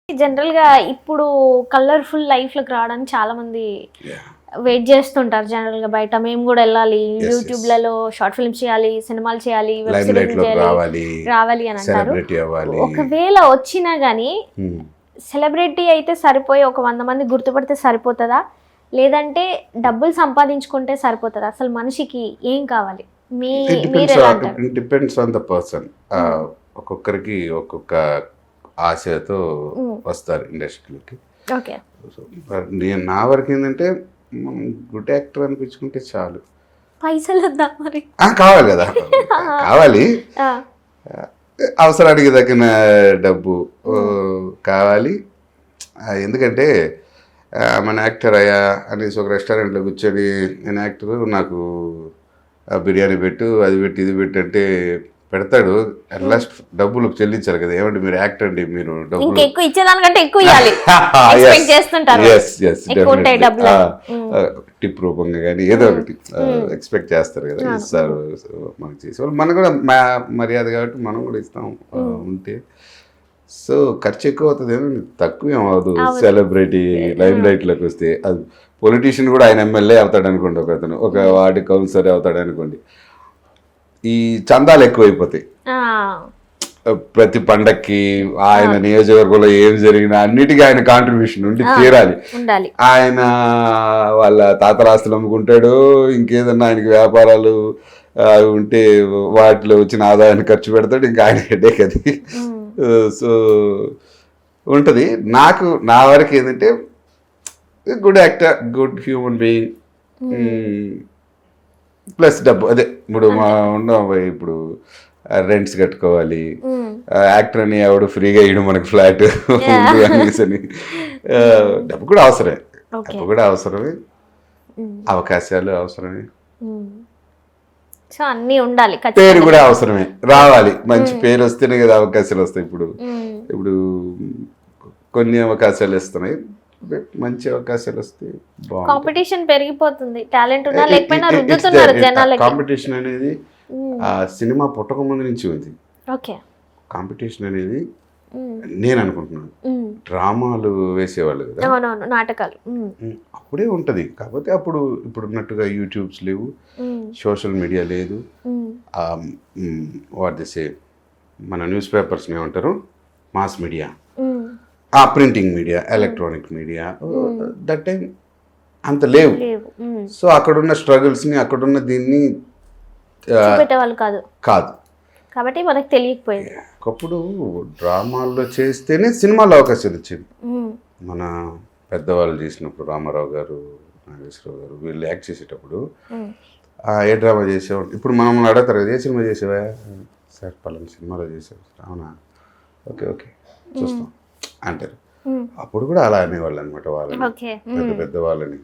General గా ఇప్పుడు colourful life లోకి రావడానికి చాలా మంది వెయిట్ చేస్తుంటారు. జనరల్ గా బయట మేము కూడా వెళ్ళాలి, యూట్యూబ్ లలో షార్ట్ ఫిల్మ్స్ చేయాలి, సినిమాలు చేయాలి, వెబ్ సిరీస్ రావాలి అని అంటారు. ఒకవేళ వచ్చినా గానీ సెలబ్రిటీ అయితే సరిపోయి ఒక 100 మంది గుర్తుపడితే సరిపోతుందా, లేదంటే డబ్బులు సంపాదించుకుంటే సరిపోతుందా? అసలు మనిషికి ఏం కావాలి? Depends on the person. ఒక్కొక్కరికి ఒక్కొక్క ఆశతో వస్తారు ఇండస్ట్రీలోకి. నేను నా వరకు ఏంటంటే గుడ్ యాక్టర్ అనిపించుకుంటే చాలు. పైసలు వద్దా మరి? కావాలి కదా, కావాలి, అవసరానికి తగిన డబ్బు కావాలి. ఎందుకంటే మన యాక్టర్ అయ్యా అనేసి ఒక రెస్టారెంట్లో కూర్చొని నేను యాక్టర్, నాకు బిర్యానీ పెట్టు, అది పెట్టి ఇది పెట్టు అంటే పెడతాడు. అట్ లాస్ట్ డబ్బులు చెల్లించాలి కదా. ఏమంటే మీరు యాక్టర్ అండి, మీరు డబ్బులు ఎక్కువ ఇచ్చేదానికంటే ఎక్కువ ఇవ్వాలి, ఎక్స్పెక్ట్ చేస్తుంటారు. టిప్ రూపంగా కానీ ఏదో ఒకటి ఎక్స్పెక్ట్ చేస్తారు కదా, ఇస్తారు. మనకు చేసే వాళ్ళు మనకు కూడా మర్యాద కాబట్టి మనం కూడా ఇస్తాం ఉంటే. సో ఖర్చు ఎక్కువ అవుతుంది, ఏమో తక్కువ ఏం అవ్వదు. సెలబ్రిటీ లైమ్ లైట్లోకి వస్తే అది పొలిటీషియన్ కూడా ఆయన ఎమ్మెల్యే అవుతాడు అనుకోండి, ఒక అతను ఒక వార్డు కౌన్సిలర్ అవుతాడు అనుకోండి, ఈ చందాలు ఎక్కువైపోతాయి. ప్రతి పండక్కి ఆయన నియోజకవర్గంలో ఏం జరిగినా అన్నిటికీ ఆయన కాంట్రిబ్యూషన్ ఉండి తీరాలి. ఆయన వాళ్ళ తాతల ఆస్తులు అమ్ముకుంటాడు, ఇంకేదన్నా ఆయనకి వ్యాపారాలు ఉంటే వాటిలో వచ్చిన ఆదాయాన్ని ఖర్చు పెడతాడు, ఇంకా ఆయన హెడేక్ అది. సో ఉంటుంది. నాకు నా వరకు ఏంటంటే good actor, good human being, plus డబ్బు. అదే ఇప్పుడు ఉన్నాం, ఇప్పుడు రెంట్స్ కట్టుకోవాలి, యాక్టర్ అని ఎవడు ఫ్రీగా ఇవ్వడం మనకు ఫ్లాట్ అనేసి డబ్బు కూడా అవసరమే, డబ్బు కూడా అవసరమే, అవకాశాలు అవసరమే, అన్నీ ఉండాలి, పేరు కూడా అవసరమే, రావాలి. మంచి పేరు వస్తేనే కదా అవకాశాలు వస్తాయి. ఇప్పుడు కొన్ని అవకాశాలు ఇస్తున్నాయి, మంచి అవకాశాలు వస్తే కాంపిటీషన్ పెరిగిపోతుంది. టాలెంట్ ఉన్నా లేకపోయినా రుద్దుతున్నారు జనాలకి. కాంపిటీషన్ అనేది ఆ సినిమా పుట్టక ముందు నుంచి ఉంది. కాంపిటీషన్ అనేది నేను అనుకుంటున్నాను. డ్రామాలు వేసేవాళ్ళు కదా, నాటకాలు, అప్పుడే ఉంటది. కాకపోతే అప్పుడు ఇప్పుడున్నట్టుగా యూట్యూబ్స్ లేవు, సోషల్ మీడియా లేదు. వాట్ దిస్ మన న్యూస్ పేపర్స్ ఏమంటారు, mass media, printing media, electronic media, that time అంత లేవు. సో అక్కడున్న స్ట్రగుల్స్ని, అక్కడున్న దీన్ని కాదు కాబట్టి మనకు తెలియకపోయింది. ఒకప్పుడు డ్రామాల్లో చేస్తేనే సినిమాలో అవకాశాలు వచ్చేది. మన పెద్దవాళ్ళు చేసినప్పుడు రామారావు గారు, నాగేశ్వరరావు గారు వీళ్ళు యాక్ట్ చేసేటప్పుడు ఏ డ్రామా చేసేవాడు. ఇప్పుడు మనం అడుగుతారు కదా, ఏ సినిమా చేసేవా సార్, పలానా సినిమాలో చేసావు, అవునా, ఓకే ఓకే చూస్తాం అంటారు. అప్పుడు కూడా అలా అనేవాళ్ళు అనమాట, వాళ్ళని పెద్ద వాళ్ళని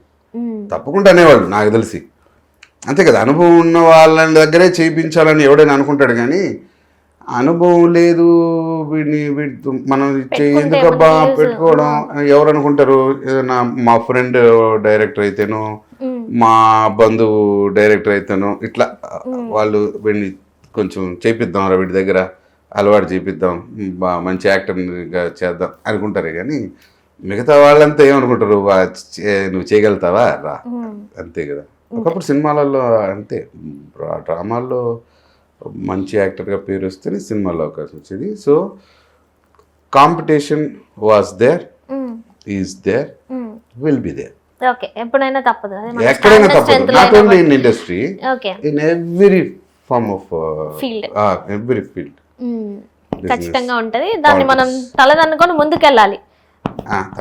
తప్పకుండా అనేవాళ్ళు నాకు తెలిసి. అంతే కదా, అనుభవం ఉన్న వాళ్ళ దగ్గరే చేయించాలని ఎవడైనా అనుకుంటాడు, కానీ అనుభవం లేదు వీడిని మనం ఎందుకబ్బా పెట్టుకోవడం ఎవరు అనుకుంటారు. ఏదైనా మా ఫ్రెండ్ డైరెక్టర్ అయితేనో, మా బంధువు డైరెక్టర్ అయితేనో, ఇట్లా వాళ్ళు వీడిని కొంచెం చేపిద్దాం రా, వీడి దగ్గర అలవాటు చేపిద్దాం, మంచి యాక్టర్గా చేద్దాం అనుకుంటారే. కానీ మిగతా వాళ్ళంతా ఏమనుకుంటారు, నువ్వు చేయగలుగుతావా రా, అంతే కదా. ఒకప్పుడు సినిమాలలో అంతే, డ్రామాల్లో మంచి యాక్టర్గా పేరు వస్తేనే సినిమాలో అవకాశం వచ్చేది. So competition was there, is there, will be there. ఎప్పుడైనా తప్పదు, ఎక్కడైనా తప్పదు. Not only in industry, in every form of every field ఖచ్చితంగా ఉంటది. దాన్ని మనం తలదన్నుకొని ముందుకెళ్ళాలి.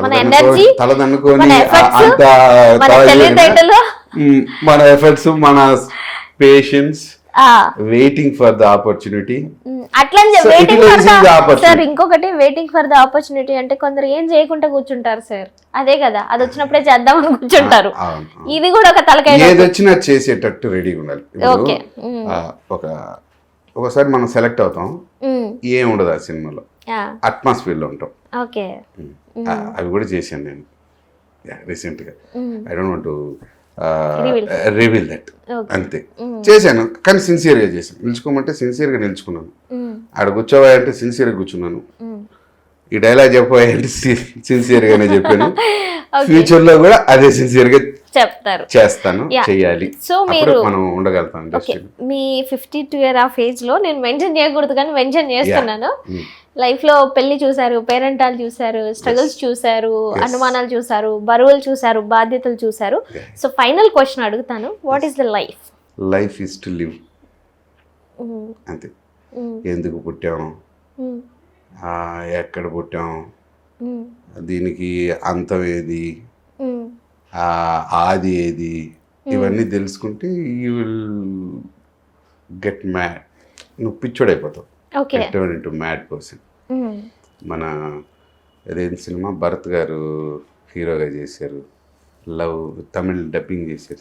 మన ఎనర్జీ, తలదన్నుకొని మన ఎఫర్ట్స్, మన patience, waiting for the opportunity. అట్లా సార్ ఇంకొకటి, వెయిటింగ్ ఫర్ ద ఆపర్చునిటీ అంటే కొందరు ఏం చేయకుండా కూర్చుంటారు సార్. అదే కదా, అది వచ్చినప్పుడే చేద్దామని కూర్చుంటారు. ఇది కూడా ఒక తలకాయ, ఏది వచ్చినా చేసేటట్టు రెడీగా ఉండాలి. ఒకసారి మనం సెలెక్ట్ అవుతాం, ఏం ఉండదు ఆ సినిమాలో, అట్మాస్ఫియర్ లో ఉంటాం. అవి కూడా చేశాను నేను రీసెంట్గా. I don't want to reveal that, అంతే. చేశాను కానీ సిన్సియర్గా చేశాను. నిలుచుకోమంటే సిన్సియర్గా నిలుచుకున్నాను, ఆడ కూర్చోవా అంటే సిన్సియర్గా కూర్చున్నాను. ఈ డైలాగ్ చెప్పబోయేంటి సిన్సియర్గానే చెప్పాను. ఫ్యూచర్లో కూడా అదే సిన్సియర్గా చెప్తారు, చేస్తాను, చెయ్యాలి. సో మీరు మనం ఉండగలుగుతాం. మీ 52 year ఆఫ్ ఏజ్ లో నేను మెన్షన్ చేయకూడదు కానీ మెన్షన్ చేస్తున్నాను. లైఫ్ లో పెళ్లి చూసారు, పేరెంటాలు చూసారు, స్ట్రగుల్స్ చూసారు, అనుమానాలు చూసారు, బరువులు చూసారు, బాధ్యతలు చూసారు. సో ఫైనల్ క్వశ్చన్ అడుగుతాను, what is the life? Life is to live. అంతే. ఎందుకు పుట్టాము, ఎక్కడ పుట్టాము, దీనికి అంతం ఏది, ఆది ఏది, ఇవన్నీ తెలుసుకుంటే యూ విల్ గెట్ మ్యాడ్. నువ్వు పిచ్చోడైపోతావు. Turn into mad person. మన అదేం సినిమా భరత్ గారు హీరోగా చేశారు, లవ్ తమిళ్ డబ్బింగ్ చేశారు,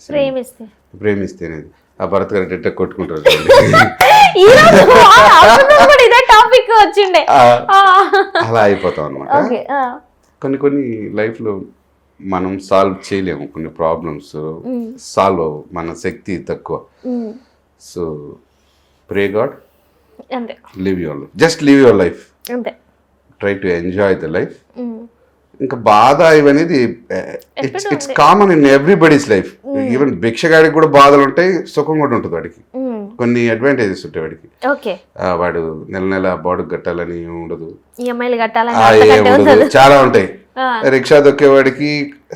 ప్రేమిస్తేనేది. ఆ భరత్ గారు డెట్ట కొట్టుకుంటారు అలా అయిపోతాం అనమాట. కొన్ని లైఫ్లో మనం సాల్వ్ చేయలేము, కొన్ని ప్రాబ్లమ్స్ సాల్వ్ అవ్వవు, మన శక్తి తక్కువ. So pray God, live your life, just live your life, try to enjoy the life. ఇంకా బాధ ఇవనేది it's common in everybody's life. Even భిక్షగాడికి కూడా బాధలు ఉంటాయి, సుఖం కూడా ఉంటుంది వాడికి. కొన్ని అడ్వాంటేజెస్ ఉంటాయి వాడికి. వాడు నెల నెల బాడుగు కట్టాలని ఉండదు, చాలా ఉంటాయి. రిక్షా దొక్కేవాడికి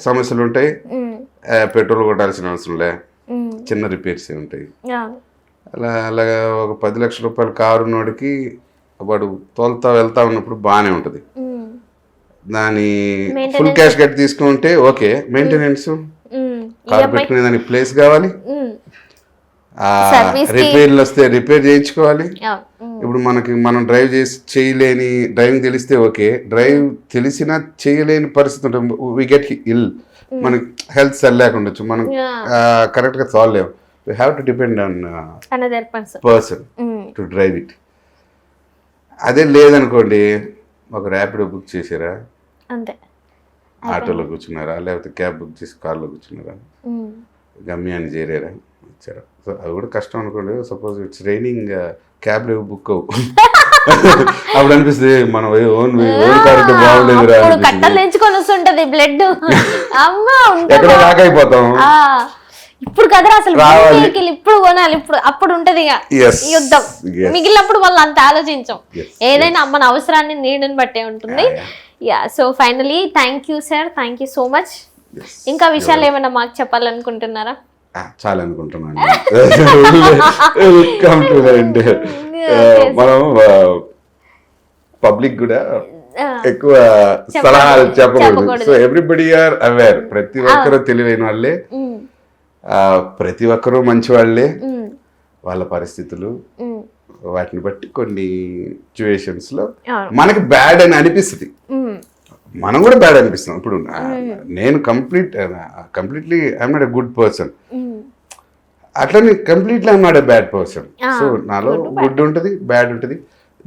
సమస్యలు ఉంటాయి, పెట్రోల్ కొట్టాల్సిన అవసరం లే, చిన్న రిపేర్స్ ఉంటాయి. అలాగా ఒక 10 లక్షల రూపాయల కారు ఉన్నవాడికి వాడు తోలుతా వెళ్తా ఉన్నప్పుడు బాగానే ఉంటుంది. దాని ఫుల్ క్యాష్ కట్టి తీసుకుంటే ఓకే, మెయింటెనెన్స్, కారు పెట్టుకునే దానికి ప్లేస్ కావాలి, రిపేర్లు వస్తే రిపేర్ చేయించుకోవాలి. ఇప్పుడు మనం డ్రైవ్ చేయలేని, డ్రైవింగ్ తెలిస్తే ఓకే, డ్రైవ్ తెలిసినా చేయలేని పరిస్థితి ఉంటుంది. వి గెట్ ఇల్, మనకి హెల్త్ సరిలేకుండొచ్చు, మనం కరెక్ట్గా తోలలేము. We have to depend on person to drive it. అదే లేదనుకోండి, ఒక ర్యాపిడో బుక్ చేసారా, ఆటోలో కూర్చున్నారా, లేకపోతే క్యాబ్ బుక్ చేసి కార్లో కూర్చున్నారా, గమ్యాన్ని చేరారా, వచ్చారా. సో అది కూడా కష్టం అనుకోండి. సపోజ్ ఇట్స్ రైనింగ్, క్యాబ్లో బుక్ అవ్వు, అప్పుడు అనిపిస్తుంది మన ఓన్ కార్ ఉంటే బాగుండేదిరా, ఎక్కడ లాక్ అయిపోతాం. ఇప్పుడు కదరా అసలు ఇప్పుడు కొనాలి, ఇప్పుడు అప్పుడు ఉంటది యుద్ధం. మిగిలినప్పుడు వాళ్ళు అంత ఆలోచించాం. ఏదైనా మన అవసరాన్ని నీడని బట్టే ఉంటుంది. Yeah, so finally thank you sir, thank you so much. ఇంకా విషయాలు ఏమైనా మాకు చెప్పాలనుకుంటున్నారా? చాలా అనుకుంటున్నాను. మనం పబ్లిక్ కూడా ఎక్కువ సలహాలు చెప్పకూడదు. సో ఎవ్రీబడి ఆర్ అవేర్, ప్రతి ఒక్కరూ తెలివైన వాళ్ళే, ప్రతి ఒక్కరూ మంచి వాళ్ళే. వాళ్ళ పరిస్థితులు వాటిని బట్టి కొన్ని సిచ్యువేషన్స్ లో మనకి బ్యాడ్ అని అనిపిస్తుంది, మనం కూడా బ్యాడ్ అనిపిస్తాం. ఇప్పుడు నేను completely I'm not a good person, అట్లనే completely I'm not a bad person. So నాలో గుడ్ ఉంటుంది, బ్యాడ్ ఉంటుంది.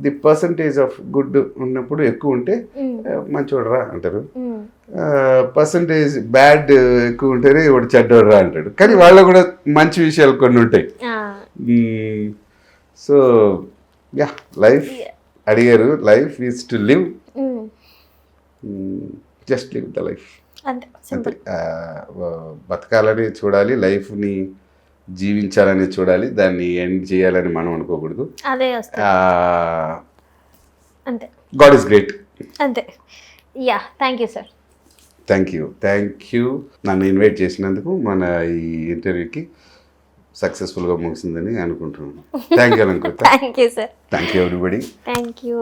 ది పర్సంటేజ్ ఆఫ్ గుడ్ ఉన్నప్పుడు ఎక్కువ ఉంటే మంచోడరా అంటారు, పర్సంటేజ్ బ్యాడ్ ఎక్కువ ఉంటేనే వాడు చెడ్డోడరా అంటాడు. కానీ వాళ్ళ కూడా మంచి విషయాలు కొన్ని ఉంటాయి. సో యా, లైఫ్ అడిగారు, life is to live, just live the life. అంతే, బతకాలని చూడాలి, లైఫ్ని జీవించాలని చూడాలి, దాన్ని ఎండ్ చేయాలని మనం అనుకోకూడదు. God is great. అంతే. Yeah, thank you sir. Thank you నన్ను ఇన్వైట్ చేసినందుకు. మన ఈ ఇంటర్వ్యూకి సక్సెస్ఫుల్గా ముగిసిందని అనుకుంటున్నాను. థ్యాంక్ యూ అనుకుంటా. Thank you sir. Thank you everybody. Thank you.